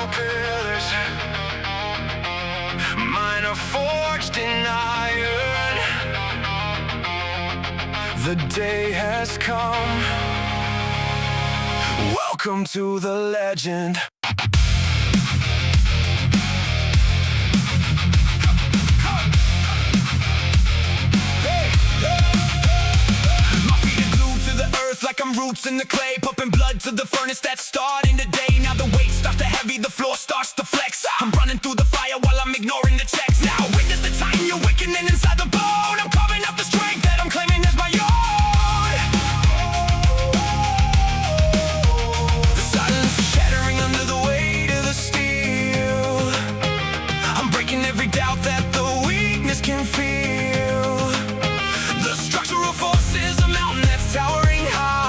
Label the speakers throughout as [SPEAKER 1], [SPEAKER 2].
[SPEAKER 1] pillars. Mine are forged in iron. The day has come. Welcome to the legend. Like I'm roots in the clay, pumping blood to the furnace that's starting today. Now the weight starts to heavy, the floor starts to flex. I'm running through the fire while I'm ignoring the checks. Now witness the time you're awakening inside the bone. I'm carving up the strength that I'm claiming as my own. The silence is shattering under the weight of the steel. I'm breaking every doubt that the weakness can feel. The structural force is a mountain that's towering high.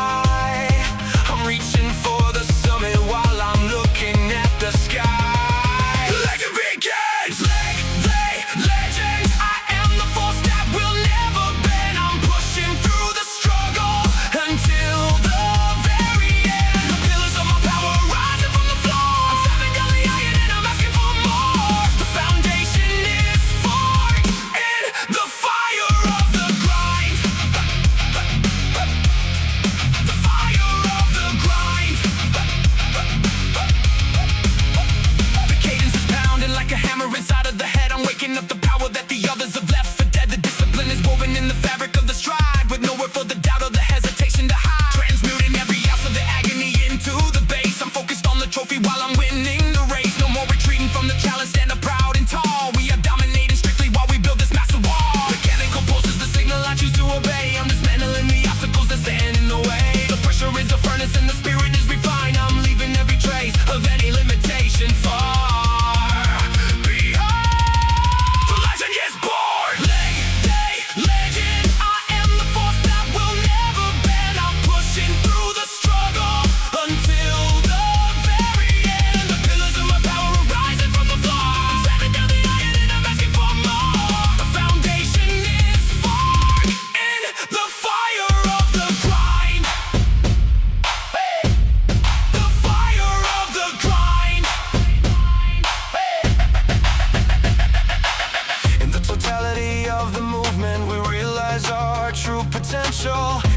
[SPEAKER 1] Inside of the head, I'm waking up the power that the others have left for dead. The discipline is woven in the fabric of the stride, with nowhere for the doubt or the hesitation to hide. Transmuting every ounce of the agony into the base. I'm focused on the trophy while I'm winning the race. No more retreating from the challenge, stand up proud and tall. We are dominating strictly while we build this massive wall. Mechanic Conquest is the signal I choose to obey. I'm dismantling the obstacles that stand in the way. The pressure is a furnace and the spirit is refined. I'm leaving every trace of any limitation far.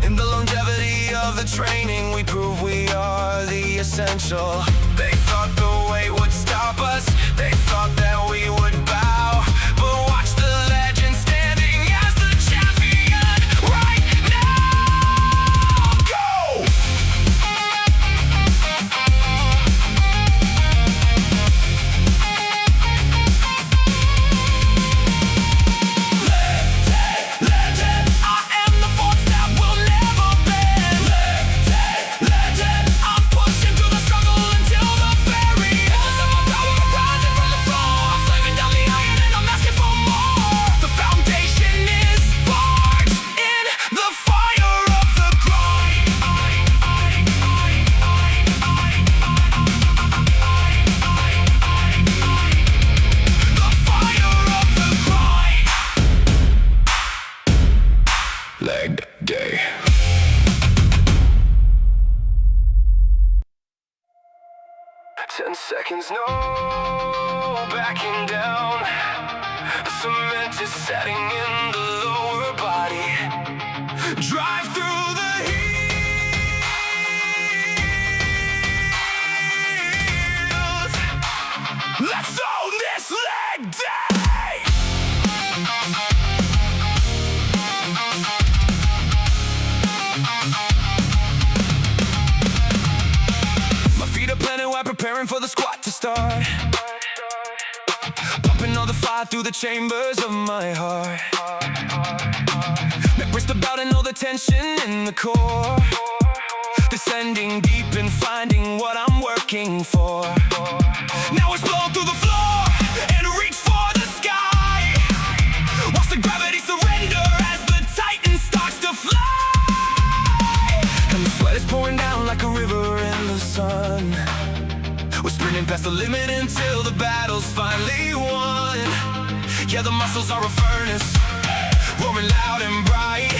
[SPEAKER 1] In the longevity of the training, we prove we are the essential. They thought the weight would stop us. They thought that we would bow. But watch the legend standing as the champion right now. Go! Leg day. Ten seconds, no backing down. The cement is setting in the lower body. Drive through the heels. Let's own this leg day. Planning while preparing for the squat to start. Pumping all the fire through the chambers of my heart. Neck wrist about and all the tension in the core. Descending deep and finding what I'm working for. Now it's blown through the floor and reach for the sky. Watch the gravity surrender as the Titan starts to fly. And the sweat is pouring down like a river in the sun. We're sprinting past the limit until the battle's finally won. Yeah, the muscles are a furnace, roaring loud and bright.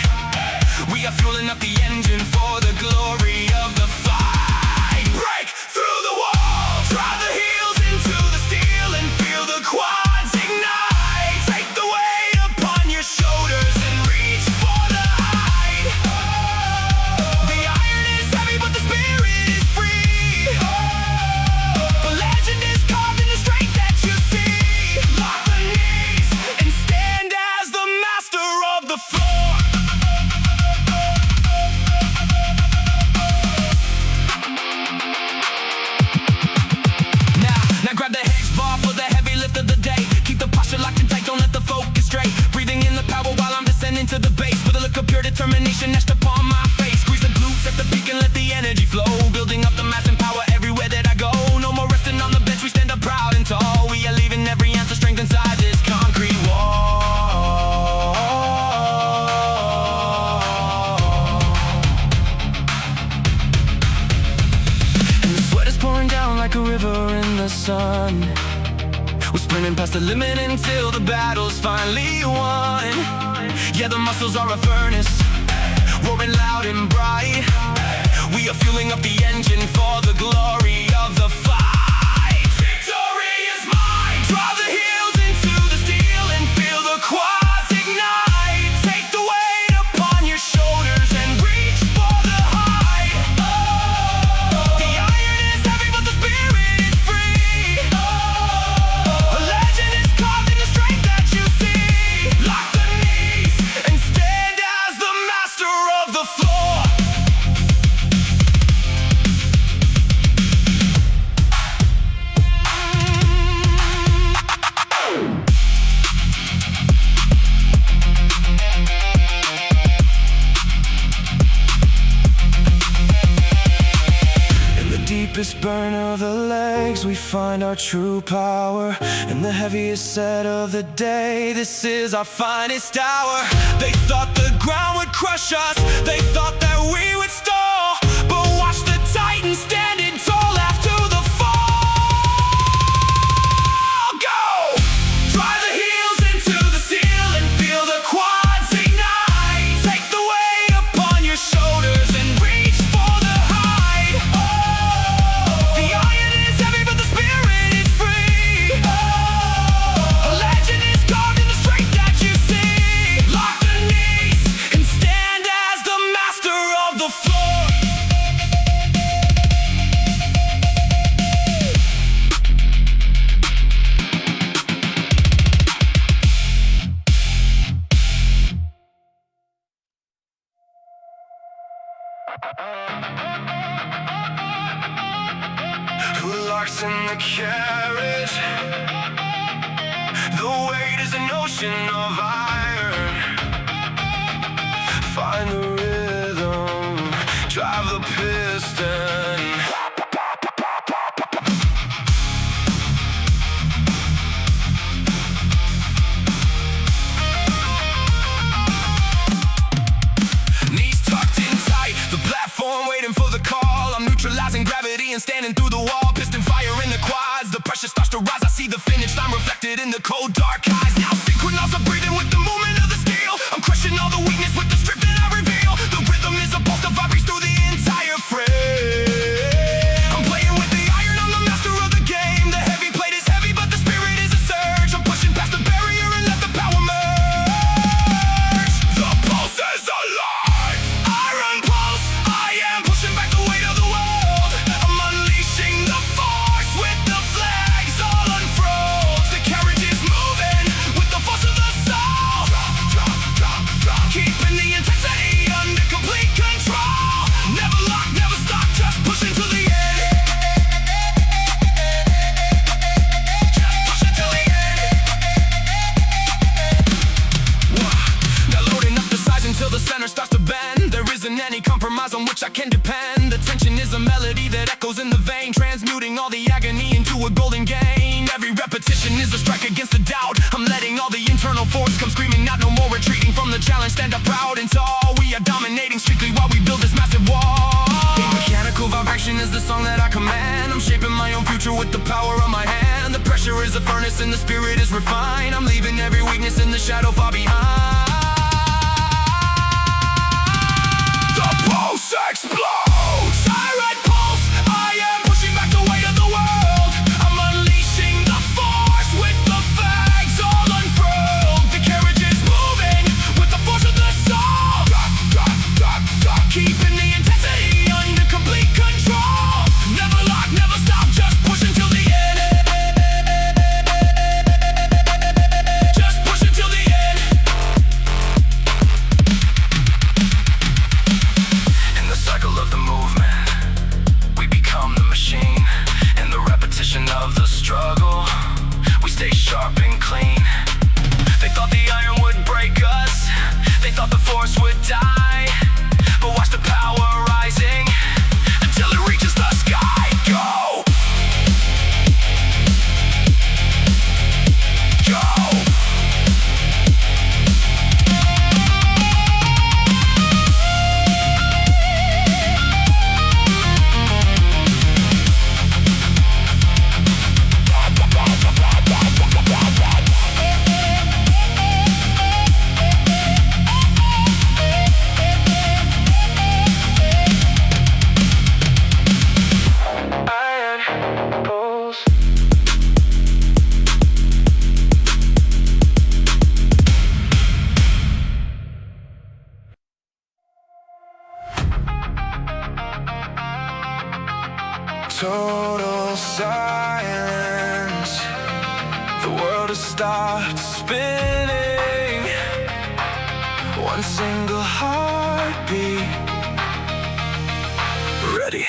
[SPEAKER 1] We are fueling up the engine for the glory of the fight. Break through the wall, drive the heels into of pure determination etched upon my face. Squeeze the glutes at the peak and let the energy flow, building up the mass and power everywhere that I go. No more resting on the bench, we stand up proud and tall. We are leaving every ounce of strength inside this concrete wall. And the sweat is pouring down like a river in the sun. We're sprinting past the limit until the battle's finally won. Yeah, the muscles are a furnace, roaring loud and bright. We are fueling up the engine for the glory of the fight. Victory is mine! Drive the heels into the steel and feel the quads ignite. Take the weight upon your shoulders and reach for the height. The iron is heavy but the spirit is free. A legend is carved in the strength that you see. Lock the knees and stand as the master of the floor. Deepest burn of the legs, we find our true power. In the heaviest set of the day, this is our finest hour. They thought the ground would crush us, they thought that we would stall, but watch the Titan standing tall after the fall. Go! Drive the heels into the seal and feel the quads ignite. Take the weight upon your shoulders and reach for the height. The iron is heavy but the spirit is free. A legend is carved in the strength that you see. Lock the knees and stand as the master of the floor. Who locks in the carriage? The weight is an ocean of iron. Find the rhythm, drive the piston. Knees tucked in tight, the platform waiting for the call. I'm neutralizing gravity and standing through the wall. Piston fire in the quads, the pressure starts to rise. I see the finish line reflected in the cold dark eyes. Now synchronized, I'm breathing with the movement of the steel. I'm crushing all the weakness with the strength that I reveal. The rhythm is a pulse that vibrates through the entire frame. I'm playing with the iron, I'm the master of the game. The heavy plate is heavy but the spirit is a surge. I'm pushing past the barrier and let the power merge. The pulse is alive. Iron pulse, I am pushing back the weight of the world. I'm unleashing the force with the flags all unfurled. The carriage is moving with the force of the soul. Drop, keeping the intensity under complete control. Never lock, never stop, just pushing to the end. Just pushing till the end. Now loading up the sides until the center starts to bend. There isn't any compromise on which I can depend. The tension is a melody that echoes in the vein, transmuting all the agony into a golden gain. Every repetition is a strike against the doubt. I'm letting all the internal force come screaming out. No more retreating from the challenge, stand up proud and tall. We are dominating strictly while we build this massive wall. Mechanical vibration is the song that I command. I'm shaping my own future with the power of my hand. The pressure is a furnace and the spirit is refined. I'm leaving every weakness in the shadow far behind. The pulse explodes. Siren pulse, I am pushing back the weight of the world. I'm unleashing the force with the fags all unfurled. The carriage is moving with the force of the soul. Drop, keeping the intensity under complete control. Never lock, never stop, just pushing till the end. Just pushing till the end. Total silence. The world has stopped spinning. One single heartbeat. Ready.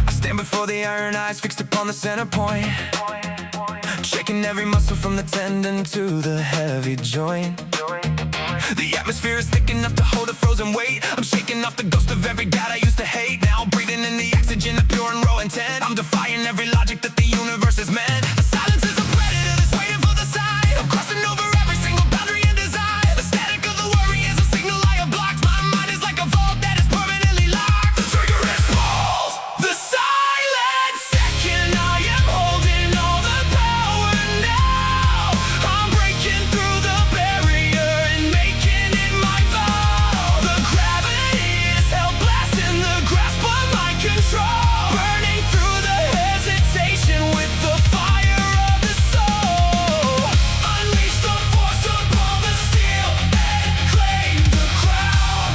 [SPEAKER 1] I stand before the iron eyes fixed upon the center point, shaking every muscle from the tendon to the heavy joint. The atmosphere is thick enough to hold a frozen weight. I'm shaking off the ghost of every doubt I used to hate. Now I'm breathing in the oxygen of pure and raw intent. I'm defying every logic that the universe has meant. The silence is a predator that's waiting for the sign. I'm crossing over every single boundary and design. The static of the worry is a signal I have blocked. My mind is like a vault that is permanently locked. The trigger is pulled. The silent second, I am holding all the power now. I'm breaking through the barrier and making it my vow. The gravity is helpless in the grasp of my control. Burning through the hesitation with the fire of the soul. Unleash the force upon the steel and claim the crown.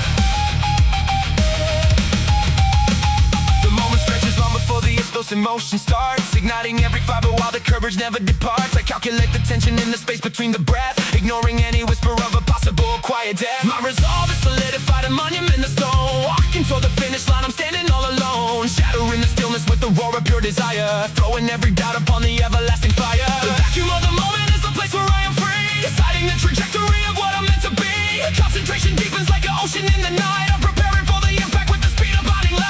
[SPEAKER 1] The moment stretches long before the explosive motion starts, igniting every fiber while the courage never departs. I calculate the tension in the space between the breath, ignoring any whisper of a possible quiet death. My resolve is solidified, a monument of stone. Walking toward the finish line, I'm standing all alone, shattering the stillness with the roar of pure desire, throwing every doubt upon the everlasting fire. The vacuum of the moment is the place where I am free, deciding the trajectory of what I'm meant to be. Concentration deepens like an ocean in the night. I'm preparing for the impact with the speed of blinding light.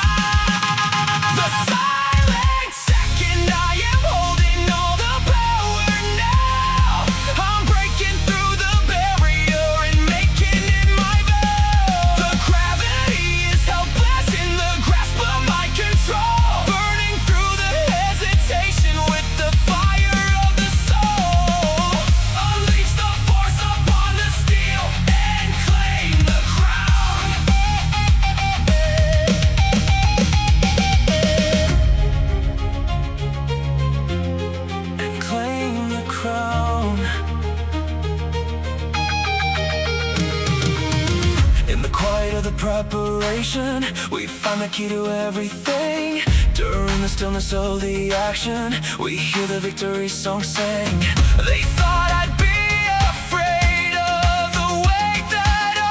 [SPEAKER 1] The silent second, I am holding all the power now. I'm breaking through the barrier and making it my vow. The gravity is helpless in the grasp of my control. Burning through the hesitation with the fire of the soul. Unleash the force upon the steel and claim the crown. And claim the crown. In the quiet of the preparation, we find the key to everything. During the stillness of the action, we hear the victory song sing. They thought I'd be afraid of the weight that I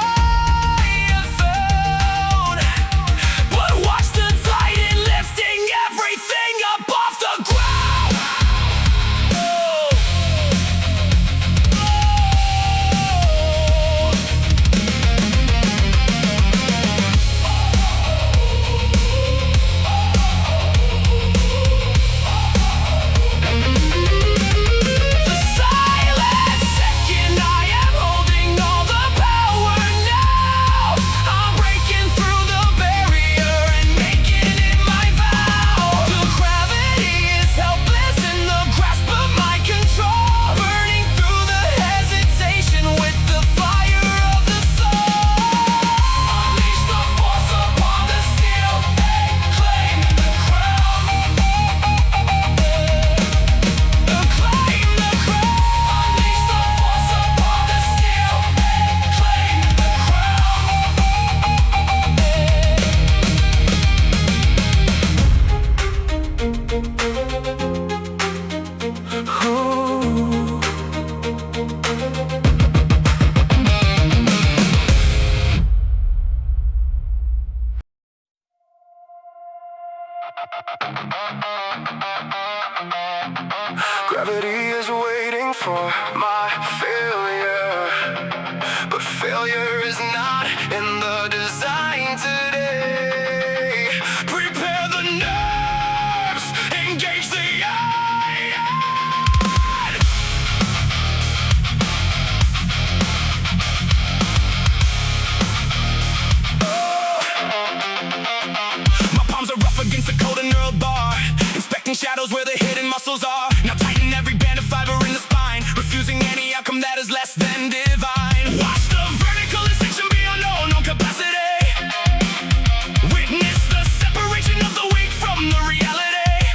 [SPEAKER 1] have found, but watch the Titan lifting everything up off the ground. The silent second, I am holding all the power now. I'm breaking through the barrier and making it my vow. The gravity is helpless in the grasp of my control. Burning through the hesitation with the fire of the soul. Unleash the force upon the steel and claim the crown. Claim the crown. Unleash the force upon the steel and claim the crown. Ooh. Gravity is waiting for my failure, but failure is not in the design today. Prepare the nerves, engage the iron. My palms are rough against the cold and knurled bar, inspecting shadows where the hidden muscles are. Now tighten every band of fiber in the spine, refusing any outcome that is less than divine. Watch the vertical distinction be unknown, no capacity. Witness the separation of the weak from the reality.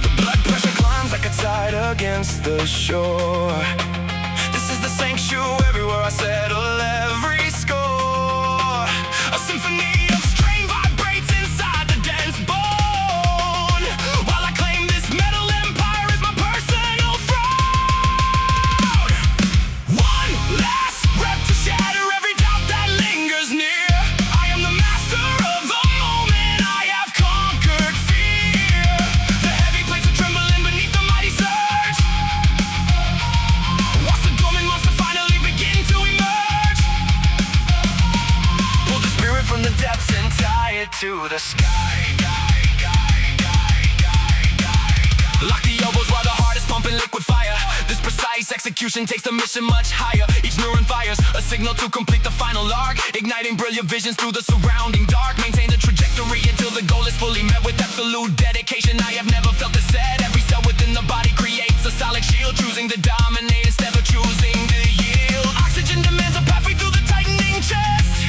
[SPEAKER 1] The blood pressure climbs like a tide against the shore. This is the sanctuary where I settle every score. A symphony of strain vibrates inside the dense bone, while I claim this metal empire is my personal throne. One last rep to shatter every doubt that lingers near. I am the master of the moment, I have conquered fear. The heavy plates are trembling beneath the mighty surge. Watch the dormant monster finally begin to emerge. Pull the spirit from the depths and tie it to the sky. Lock the elbows while the heart is pumping liquid fire. This precise execution takes the mission much higher. Each neuron fires a signal to complete the final arc, igniting brilliant visions through the surrounding dark. Maintain the trajectory until the goal is fully met. With absolute dedication, I have never felt this set. Every cell within the body creates a solid shield, choosing to dominate instead of choosing to yield. Oxygen demands a pathway through the tightening chest.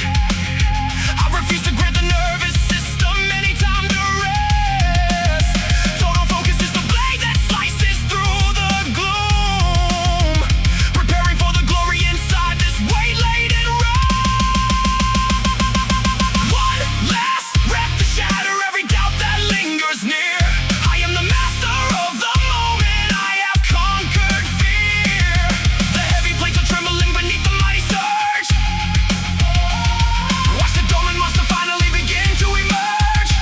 [SPEAKER 1] I refuse to grant the nervous system any time to rest. Total focus is the blade that slices through the gloom, preparing for the glory inside this weight-laden room. One last rep to shatter every doubt that lingers near. I am the master of the moment, I have conquered fear. The heavy plates are trembling beneath the mighty surge. Watch the dormant monster finally begin to emerge.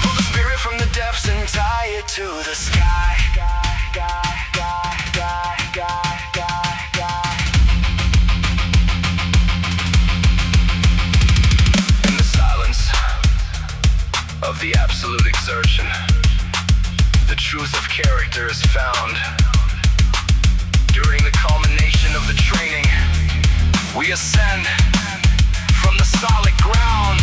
[SPEAKER 1] Pull the spirit from the depths and tie it to the sky. In the silence of the absolute exertion, the truth of character is found. During the culmination of the training, we ascend from the solid ground.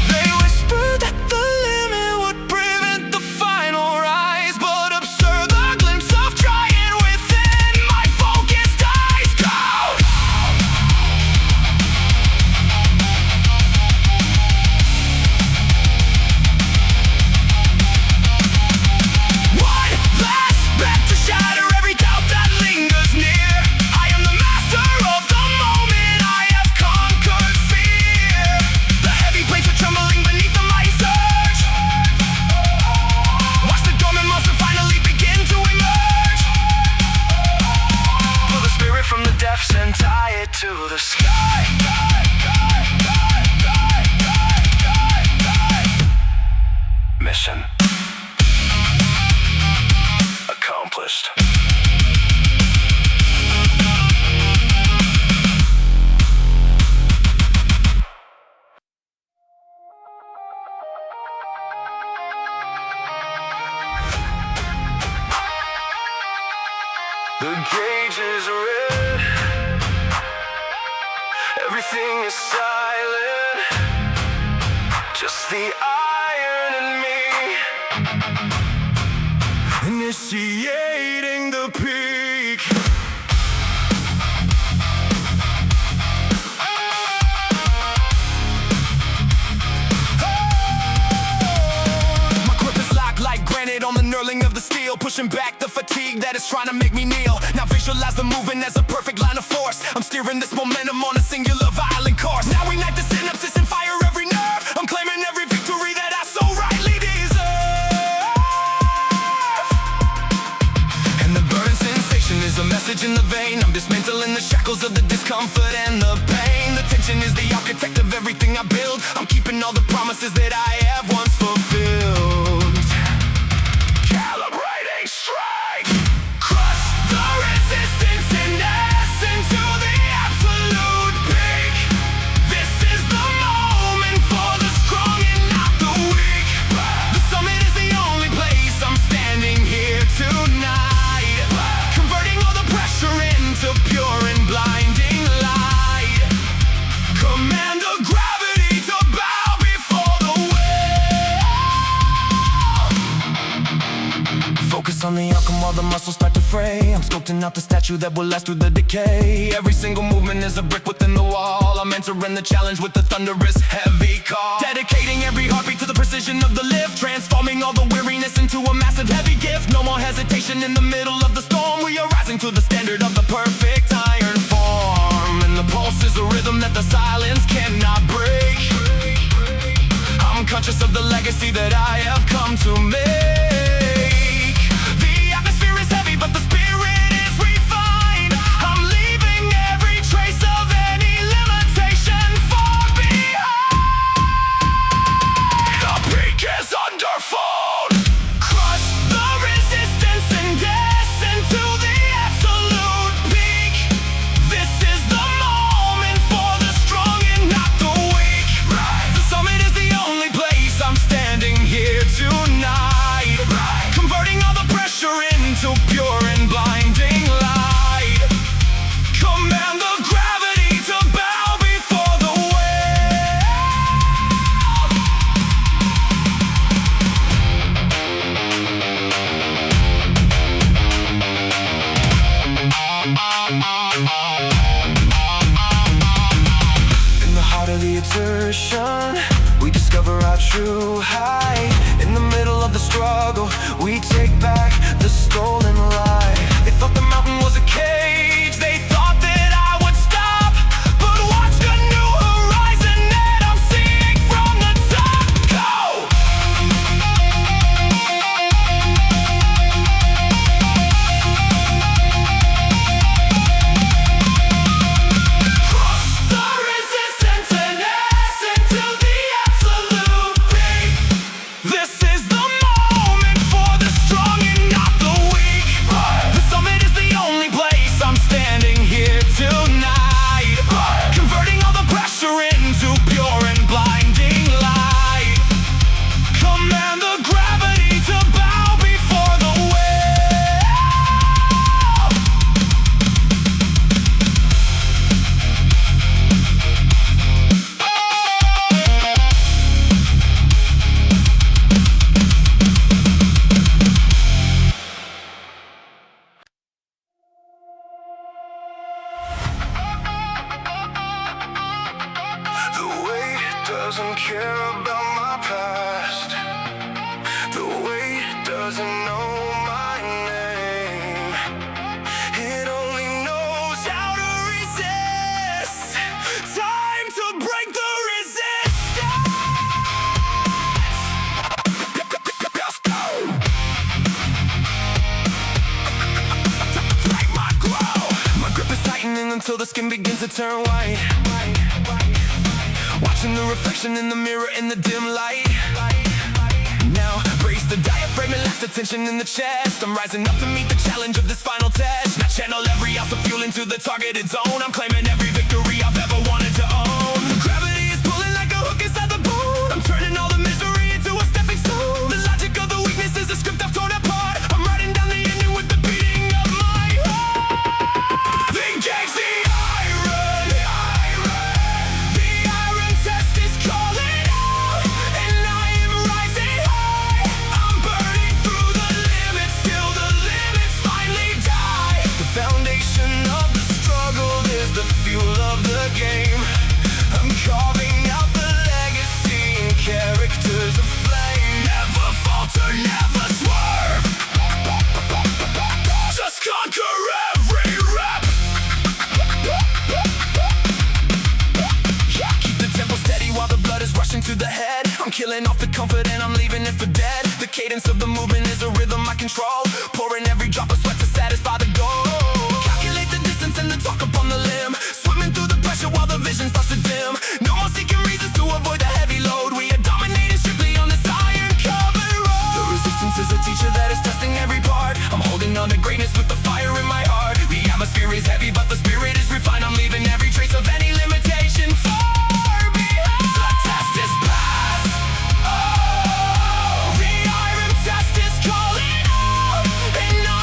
[SPEAKER 1] They whisper that the limit would prevent the final rise, but observe the glimpse of trying within my focused eyes. Go! One last rep to shatter every doubt that lingers near. I am the master of the moment, I have conquered fear. The heavy plates are trembling beneath the mighty surge. Watch the dormant monster finally begin to emerge. Pull the spirit from the depths and tie it to the sky. Mission accomplished. The gauge is red, everything is silent, just the iron in me, initiating the peak. My grip is locked like granite on the knurling of the steel, pushing back the fatigue that is trying to make me kneel. Now visualize the movement as a perfect line of force. I'm steering this momentum on a singular violent course. Now ignite the synapses and fire every nerve. I'm claiming every victory that I so rightly deserve. And the burning sensation is a message in the vein. I'm dismantling the shackles of the discomfort and the pain. The tension is the architect of everything I build. I'm keeping all the promises that I have once fulfilled. Calibrating strike. Crush the resistance and ascend to the absolute peak. This is the moment for the strong and not the weak. The summit is the only place I'm standing here tonight, converting all the pressure into pure and blinding light. Command of gravity to bow before the weight. all the muscles start to fray. I'm sculpting out the statue that will last through the decay. Every single movement is a brick within the wall. I'm entering the challenge with the thunderous heavy call. Dedicating every heartbeat to the precision of the lift, transforming all the weariness into a massive heavy gift. No more hesitation in the middle of the storm. We are rising to the standard of the perfect iron form. And the pulse is a rhythm that the silence cannot break. I'm conscious of the legacy that I have come to make. The atmosphere is heavy, but the spirit is refined. I'm leaving every trace of any limitation far behind. The peak is underfoot. Crush the resistance and descend to the absolute peak. This is the moment for the strong and not the weak. The summit is the only place I'm standing here tonight, converting all the pressure into pure and blinding light. Command the gravity to bow before the weight. In the heart of the exertion, we discover our true height. In the middle of the struggle, we take back the stolen light. They thought the mountain was a cage, they thought that I would stop. But watch the new horizon that I'm seeing from the top. Go! Crush the resistance and ascend to the absolute peak. This is the moment for the strong and not the weak. The summit is the only place I'm standing here tonight, converting all the pressure into pure and blinding light. Command the gravity to bow before the weight. The weight doesn't care about my past. The weight doesn't know my name. It only knows how to resist. Time to break the resistance. Let's go. Like my glow. My grip is tightening until the skin begins to turn white. Watching the reflection in the mirror in the dim light. Now brace the diaphragm and relax the tension in the chest. I'm rising up to meet the challenge of this final test. Now channel every ounce of fuel into the targeted zone. I'm claiming every victory I've ever wanted to own. Gravity is pulling like a hook inside the bone. I'm turning all the misery into a stepping stone. The logic of the weakness is a script I've torn apart. I'm writing down the ending with the beating of my heart. Engage the iron. The iron test is calling out, and I am rising high. I'm burning through the limits till the limits finally die. The foundation of the struggle is the fuel of the game. I'm carving out the legacy in characters of flame. Never falter, never swerve. Just conquer every rep. Keep the tempo steady while the blood is rushing to the head. I'm killing off the comfort and I'm leaving it for dead. The cadence of the movement is a rhythm I control, pouring every drop of sweat to satisfy the goal. Calculate the distance and the talk upon the limb, swimming through the pressure while the vision starts to dim. No more seeking reasons to avoid the heavy load. We are dominating strictly on this iron covered road. The resistance is a teacher that is testing every part. I'm holding on to greatness with the fire in my heart. The atmosphere is heavy but the spirit is refined. I'm leaving every trace of any limitation far behind. The test is passed. Oh, the iron test is calling out, and I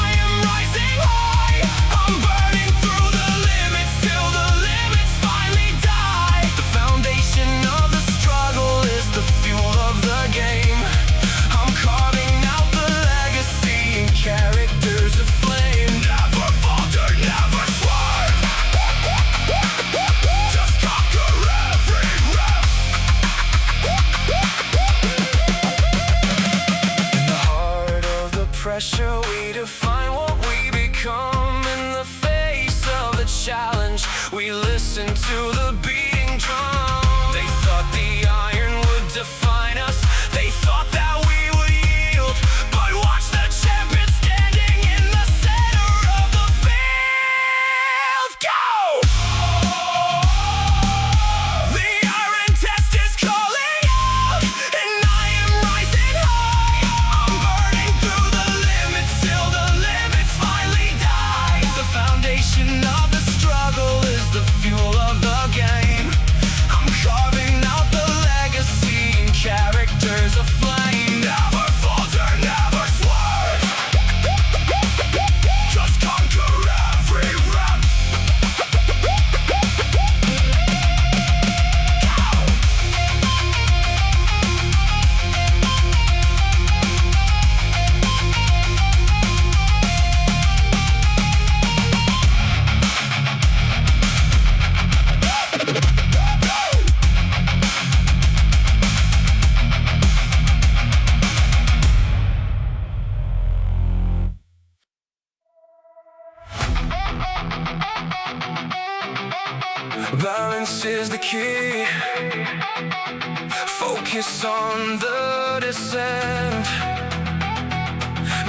[SPEAKER 1] focus on the descent.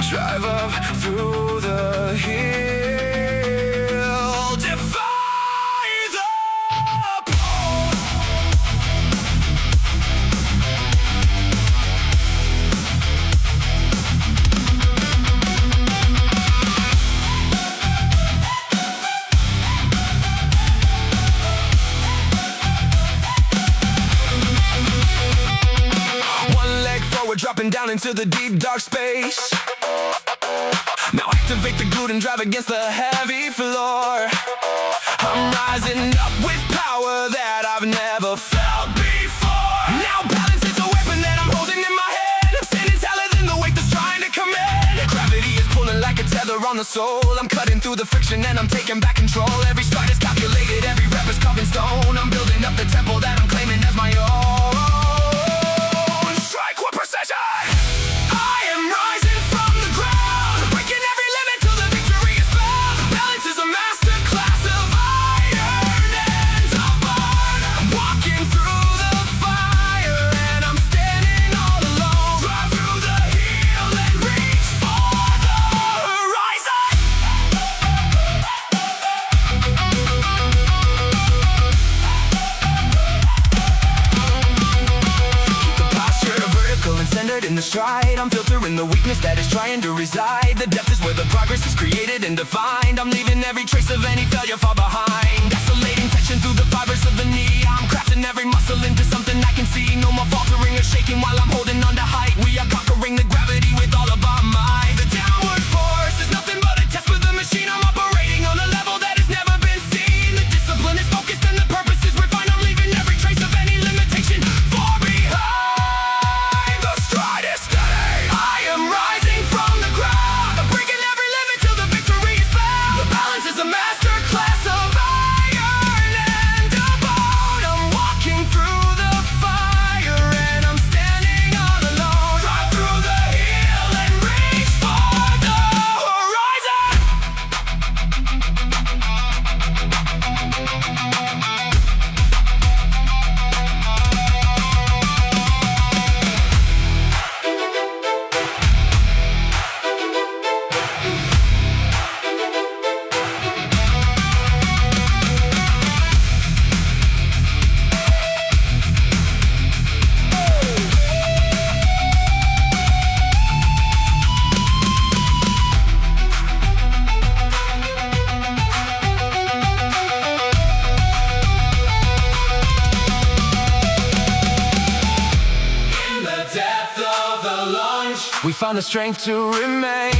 [SPEAKER 1] Drive up through the hill. Defy the pole. One leg forward, dropping down into the deep dark space. Now activate the glute and drive against the heavy floor. I'm rising up with power that I've never felt before. Now balance is a weapon that I'm holding in my hand. I'm standing taller than the weight that's trying to command. Gravity is pulling like a tether on the soul. I'm cutting through the friction and I'm taking back control. Every stride is calculated, every rep is carved in stone. I'm building up the temple that I'm claiming as my own. Strike with precision. I am rising from the ground, breaking every limit till the victory is found. Balance is a master class of iron and of bone. I'm walking through the fire and I'm standing all alone. Drive through the hill and reach for the horizon. Keep the posture vertical and centered in the stride. I'm filtering the weakness that is trying to reside. The depth is where the progress is created and defined. I'm leaving every trace of any failure far behind. Isolating tension through the fibers of the knee. I'm crafting every muscle into something I can see. No more faltering or shaking while I'm holding on to height. We are conquering the gravity with all of our might. The downward force is nothing but a test for the machine. I'm operating on a level that has never been seen. The discipline is focused and the purpose is refined. I'm leaving every trace of any limitation far behind. The stride is steady. I am rising from the ground. I'm breaking every limit till the victory is found. The balance is a master class of iron and of bone. I'm walking through the fire and I'm standing all alone. Drive through the hill and reach for the horizon. In the depth of the lunge, we find the strength to remain.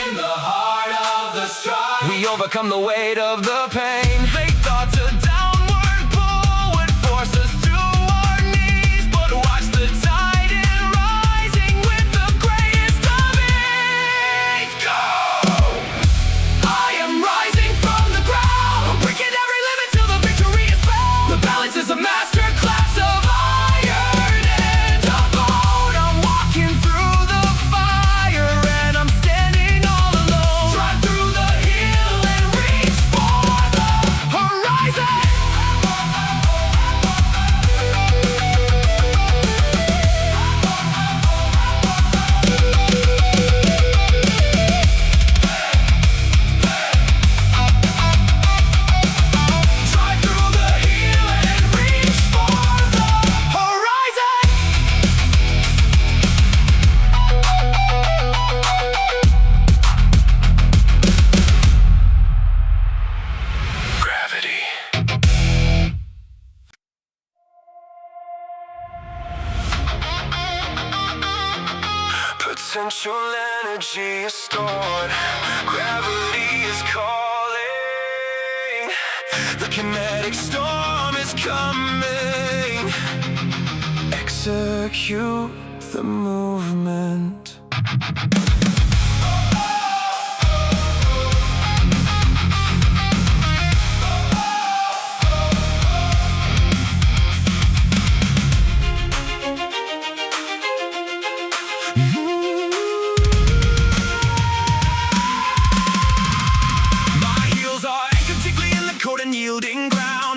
[SPEAKER 1] In the heart of the stride, we overcome the weight of the pain. Fake thoughts, a downward pull would force us to our knees. But watch the tide in rising with the greatest of ease. Go! I am rising from the ground. I'm breaking every limit till the victory is found. The balance is a master class of iron and of bone. I'm walking through the fire and I'm standing all alone. Drive through the hill and reach for the horizon. Drive through the hill and reach for the horizon. Gravity. Potential energy is stored. Gravity is calling. The kinetic storm is coming. Execute the movement.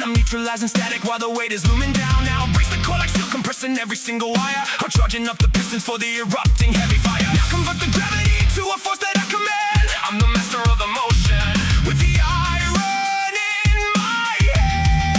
[SPEAKER 1] Neutralizing static while the weight is looming down. Now brace the core like steel compressed crossing every single wire. I'm charging up the pistons for the erupting heavy fire. Now convert the gravity to a force that I command. I'm the master of the motion, with the iron in my hand.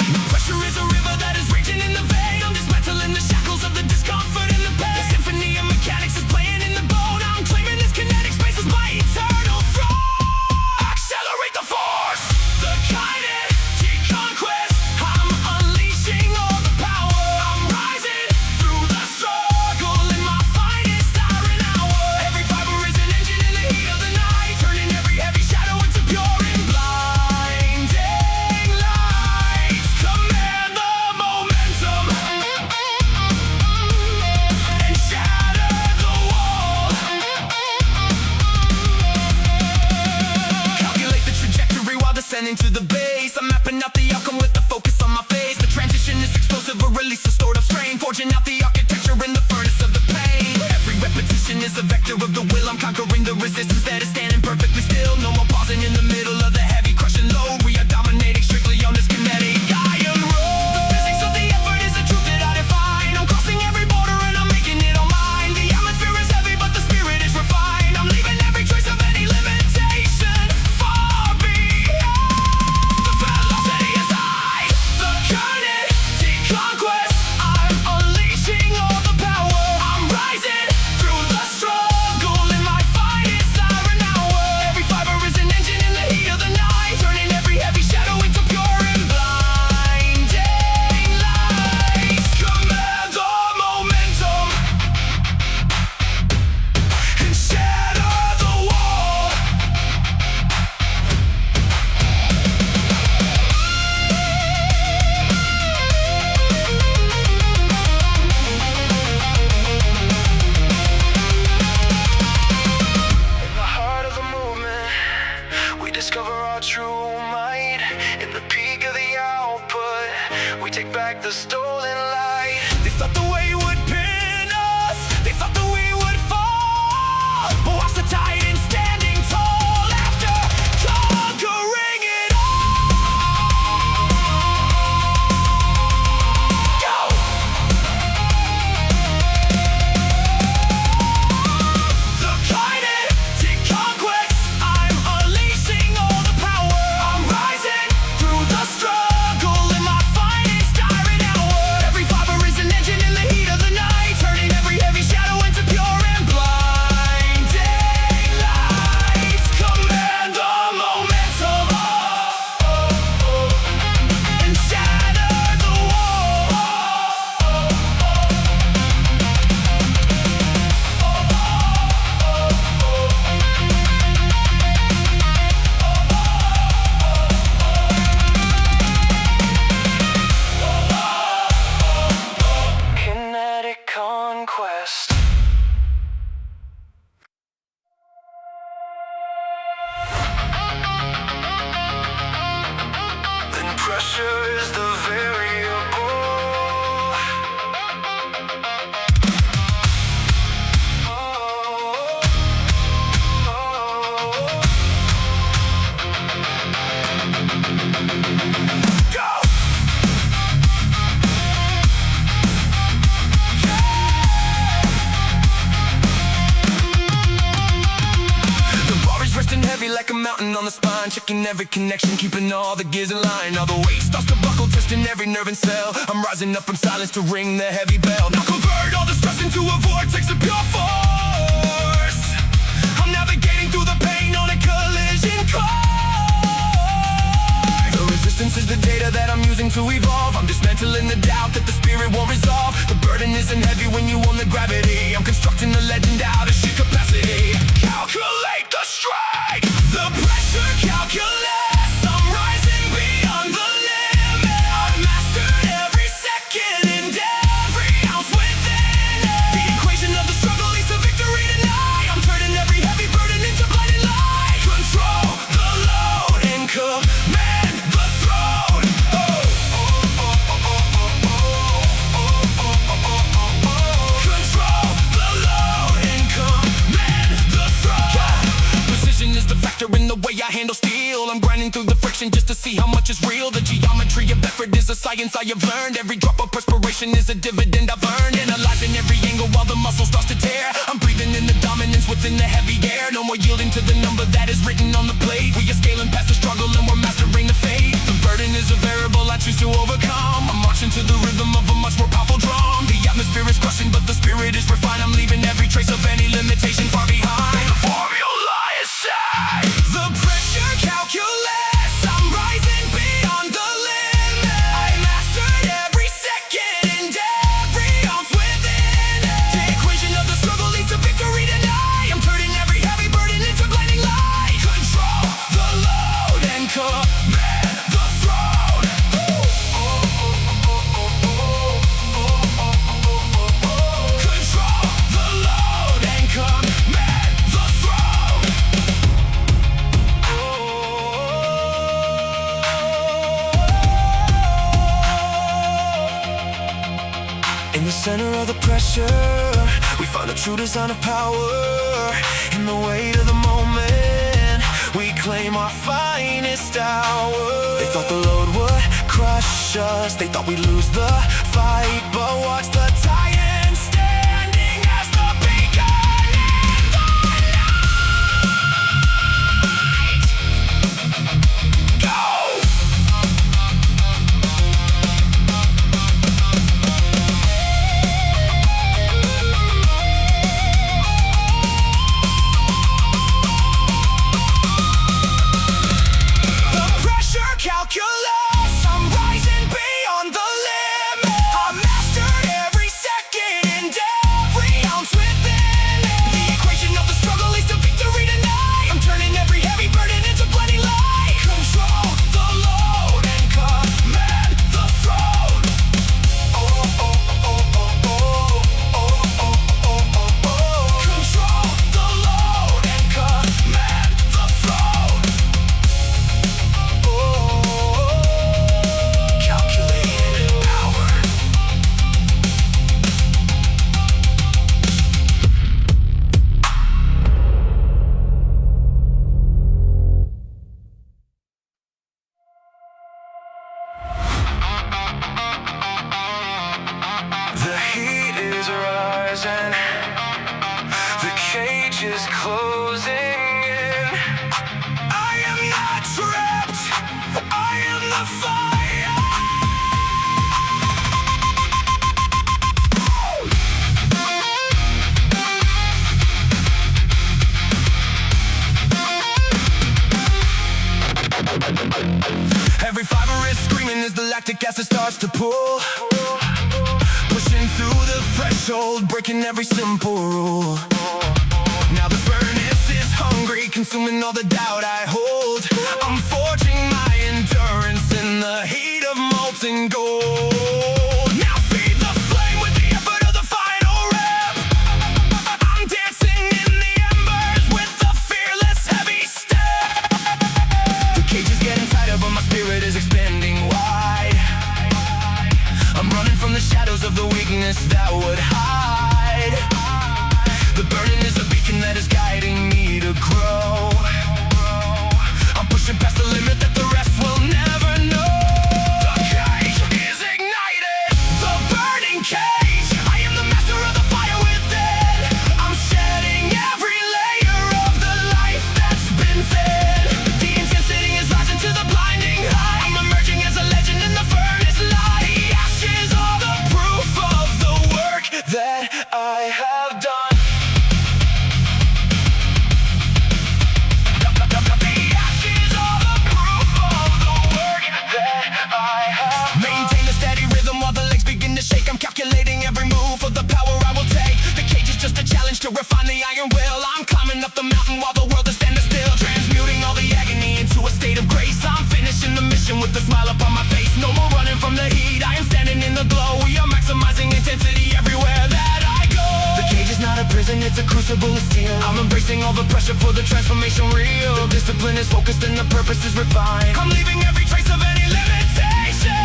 [SPEAKER 1] The pressure is a river that is raging in the vein. I'm dismantling the shackles of the discomfort and the pain. The symphony of mechanics is playing in the bone. I'm claiming this kinetic space is my eternal throne. Accelerate the force, the Kinetic Conquest. I'm unleashing all the power. I'm rising through the struggle in my finest iron hour. Every fiber is an engine in the heat of the night, turning every heavy shadow into pure and blinding lights. Command the momentum and shatter the wall. Calculate the trajectory while descending to the base. I'm mapping out the outcome with the focus on my face. The transition is explosive, a release of stored up strain, forging out the architecture in the furnace of the pain. Every repetition is a vector of the will. I'm conquering the resistance that is standing perfectly still. No more pausing in the middle of the heavy crushing load. We are dominating strictly on this kinetic iron road. The physics of the effort is the truth that I define. I'm crossing every border and I'm making it all mine. The atmosphere is heavy but the spirit is refined. I'm leaving every trace of any limitation far beyond. The velocity is high, the Kinetic Conquest. I'm unleashing all the power. I'm rising through the struggle in my finest iron hour. Every fiber is an engine in the heat of the night, turning every heavy shadow into pure and blinding lights. Command the momentum and shatter the wall. In the heart of the movement, we discover our true might. In the peak of the output, we take back the stolen light. They thought the way would pin us, they thought that we would fall, but watch the Titan standing tall after conquering it all. Go! The Kinetic Conquest. I'm unleashing all the power. I'm rising through the struggle in my finest iron hour. Every fiber is an engine in the heat of the night, turning every heavy shadow into pure and blinding lights. Command the momentum and shatter the wall. Kinetic Conquest. Then pressure is the variable. Go! The bar is resting heavy like a mountain on the spine, checking every connection, keeping all the gears in line. All the weight starts to buckle, testing every nerve and cell. I'm rising up from silence to ring the heavy bell. Now convert all the stress into a vortex of pure force. I'm navigating through the pain on a collision course. The resistance is the data that I'm using to evolve. I'm dismantling the doubt that the spirit won't resolve. The burden isn't heavy when you own the gravity. I'm constructing a legend out of sheer capacity. Calculate the stride, the pressure calculus. I'm rising beyond the limit. I've mastered every second and every ounce within it. The equation of the struggle leads to victory tonight. I'm turning every heavy burden into blinding light. Control the load and command the throne. Control the load and command the throne. Precision is the factor in the way I handle steel. I'm grinding science I have learned. Every drop of perspiration is a dividend I've earned. Analyzing every angle while the muscle starts to tear. I'm breathing in the dominance within the heavy air. No more yielding to the number that is written on the plate. We are scaling past the struggle and we're mastering the fate. The burden is a variable I choose to overcome. I'm marching to the rhythm of a much more powerful drum. The atmosphere is crushing but the spirit is refined. I'm leaving every trace of any limitation far behind. The formula is set. The pressure calculus. I'm rising beyond the limit. I mastered every second and every ounce within it. The equation of the struggle leads to victory tonight. I'm turning every heavy burden into blinding light. Control the load and command the throne. Control the load and command the throne. In the center of the pressure, we find the true design of power. In the weight of the moment, we claim our finest hour. They thought the load would crush us, they thought we'd lose the fight. But watch the Titan standing as the beacon in the night. Go! Calculus, I'm rising beyond the limit. I mastered every second and every ounce within it. The equation of the struggle leads to victory tonight. I'm turning every heavy burden into blinding light. Control the load and command the throne. Control the load and command the throne. Calculated power. The heat is rising. The cage is closing in. I am not trapped. I am the fire. Every fiber is screaming as the lactic acid starts to pull. Pushing through the threshold, breaking every simple rule. Now the furnace is hungry, consuming all the doubt I hold. I'm forging my endurance in the heat of molten gold. Now feed the flame with the effort of the final rep. I'm dancing in the embers with a fearless heavy step. The cage is getting tighter but my spirit is expanding wide. I'm running from the shadows of the weakness that would hide. The burden is a beacon that is guiding me to grow. I'm pushing past the limit that the rest will never know. The cage is ignited. The burning cage. I am the master of the fire within. I'm shedding every layer of the life that's been fed. The intensity is rising to the blinding height. I'm emerging as a legend in the furnace light. Ashes are the proof of the work that I have done. I'm calculating every move of the power I will take. The cage is just a challenge to refine the iron will. I'm climbing up the mountain while the world is standing still. Transmuting all the agony into a state of grace. I'm finishing the mission with a smile upon my face. No more running from the heat, I am standing in the glow. We are maximizing intensity everywhere that I go. The cage is not a prison, it's a crucible of steel. I'm embracing all the pressure for the transformation real. The discipline is focused and the purpose is refined. I'm leaving every trace of any limitation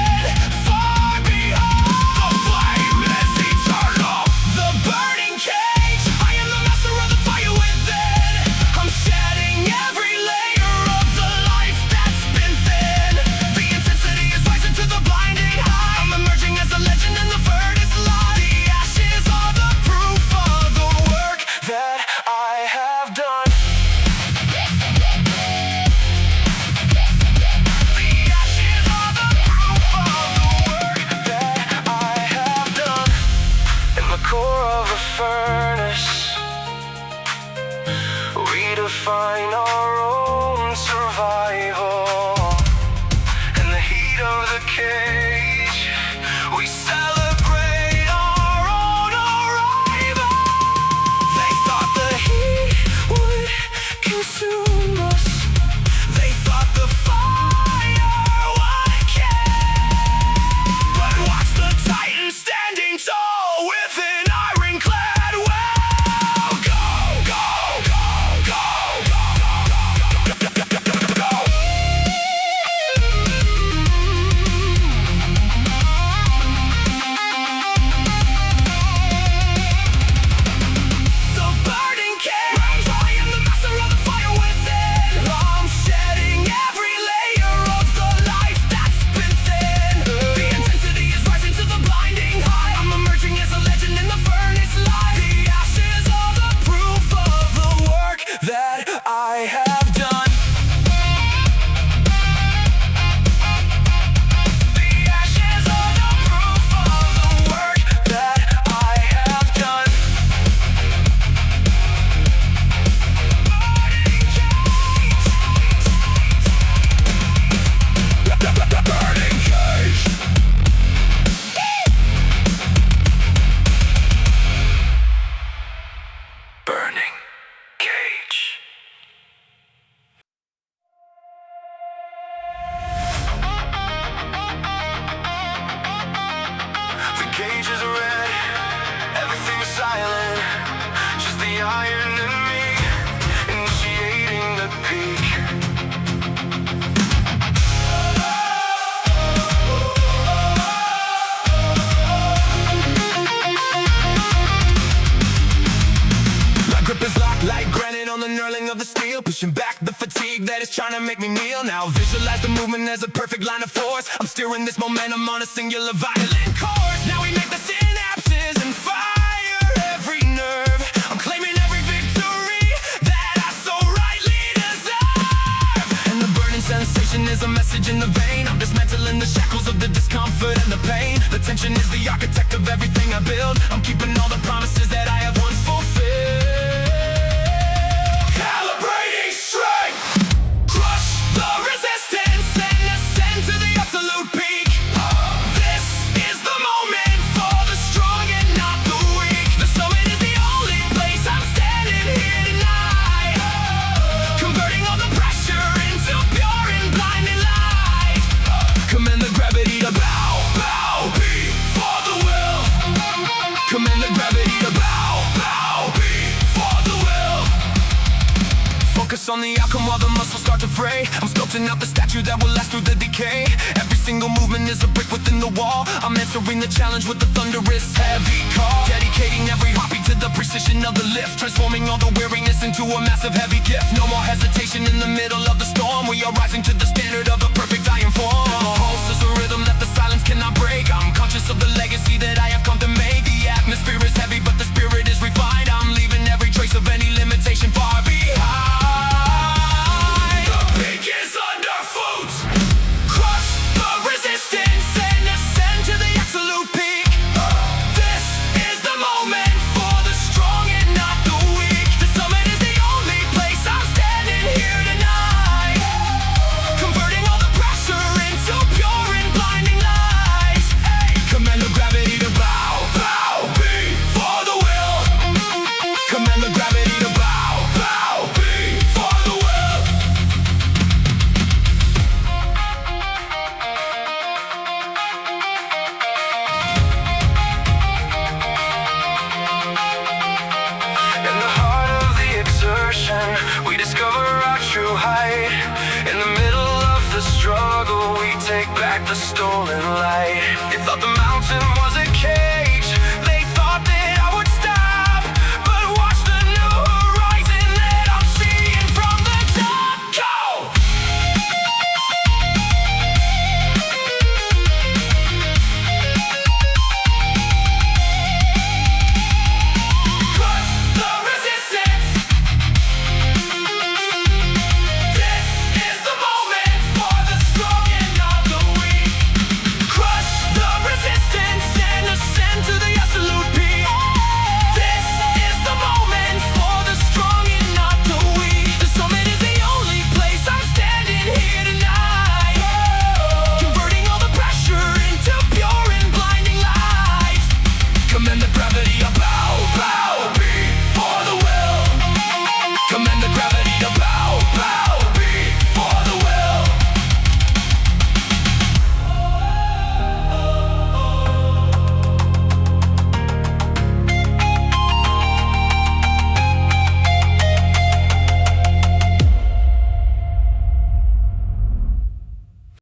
[SPEAKER 1] far behind. The flame is eternal. The burning cage. I am the master of the fire within. I'm shedding every layer of the life that's been thin. The intensity is rising to the blinding high. Cage is red, everything is silent. Just the iron in me, initiating the peak. My grip is locked like granite on the knurling of the steel, pushing back the fatigue that is trying to make me kneel. Now visualize the movement as a perfect line of force. I'm steering this momentum on a singular violent course. Now we make the synapses and fire every nerve. I'm claiming every victory that I so rightly deserve. And the burning sensation is a message in the vein. I'm dismantling the shackles of the discomfort and the pain. The tension is the architect of everything I build. I'm keeping all the promises that I have once fulfilled. Calibrating strength, crush the resistance and ascend to the absolute peak. This is the moment for the strong and not the weak. The summit is the only place I'm standing here tonight, converting all the pressure into pure and blinding light. Command the gravity to bow, bow, be for the will. Command the gravity to bow, bow, be for the will. Focus on the outcome while the muscles start to fray. I'm sculpting out the statue that will last through the decay. Every single movement is a brick within the wall. I'm answering the challenge with the thunderous heavy call. Dedicating every heartbeat to the precision of the lift, transforming all the weariness into a massive heavy gift. No more hesitation in the middle of the storm. We are rising to the standard of a perfect iron form. The pulse is a rhythm that the silence cannot break. I'm conscious of the legacy that I have come to make. The atmosphere is heavy but the spirit is refined. I'm leaving every trace of any limitation far behind. We discover our true height. In the middle of the struggle, we take back the stolen light. You thought the mountain was